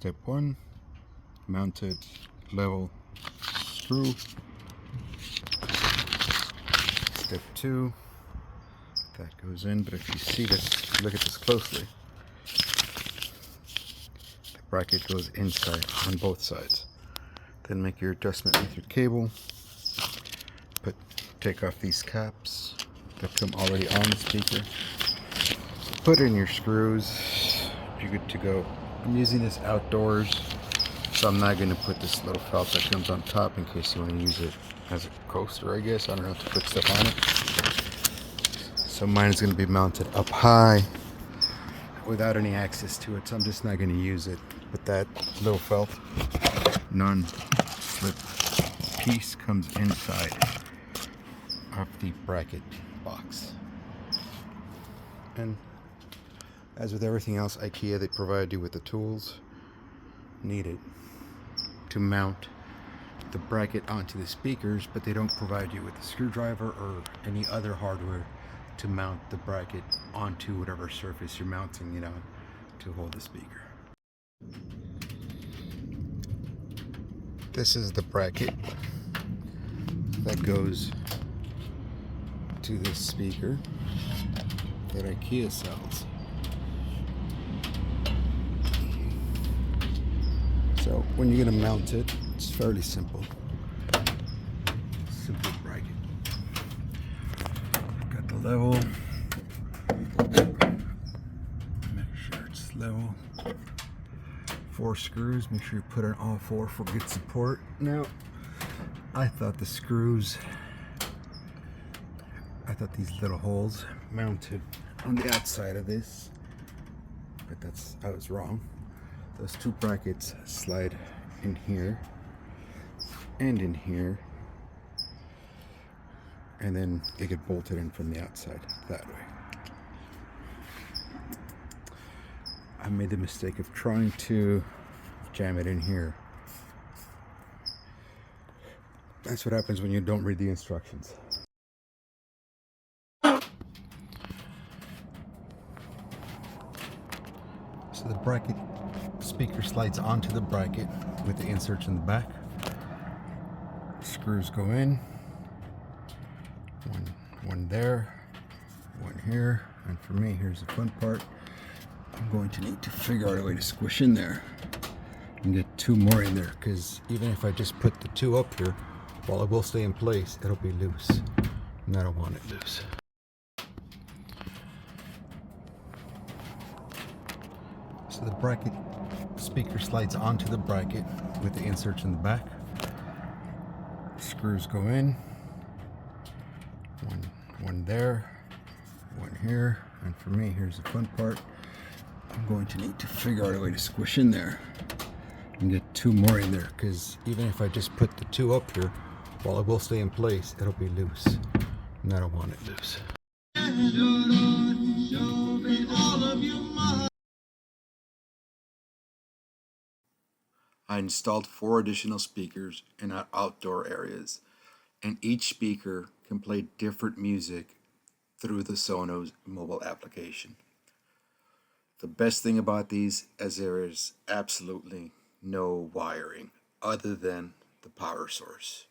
Step 1, mounted level screw. Step 2, that goes in, but if you see this, look at this closely, the bracket goes inside on both sides. Then make your adjustment with your cable. Take off these caps that come already on the speaker. Put in your screws. You're good to go. I'm using this outdoors, so I'm not going to put this little felt that comes on top in case you want to use it as a coaster, I guess. I don't know how to put stuff on it. So mine is going to be mounted up high without any access to it, so I'm just not going to use it. But that little felt non-slip piece comes inside of the bracket box. And as with everything else, IKEA, they provide you with the tools needed to mount the bracket onto the speakers, but they don't provide you with a screwdriver or any other hardware to mount the bracket onto whatever surface you're mounting it on to hold the speaker. This is the bracket that goes to this speaker that IKEA sells. So when you're going to mount it, it's fairly simple. Simple bracket. Got the level. Make sure it's level. 4 screws. Make sure you put in all 4 for good support. Now, I thought these little holes mounted on the outside of this, but I was wrong. Those 2 brackets slide in here and in here, and then they get bolted in from the outside that way. I made the mistake of trying to jam it in here. That's what happens when you don't read the instructions. So the bracket speaker slides onto the bracket with the inserts in the back. Screws go in. One there, one here, and for me, here's the fun part. I'm going to need to figure out a way to squish in there and get 2 more in there, because even if I just put the 2 up here, while it will stay in place, it'll be loose, and I don't want it loose. So the bracket speaker slides onto the bracket with the inserts in the back. Screws go in. One there, one here, and for me, here's the fun part. I'm going to need to figure out a way to squish in there and get 2 more in there, because even if I just put the 2 up here, while it will stay in place, it'll be loose, and I don't want it loose. I installed 4 additional speakers in our outdoor areas, and each speaker can play different music through the Sonos mobile application. The best thing about these is there is absolutely no wiring other than the power source.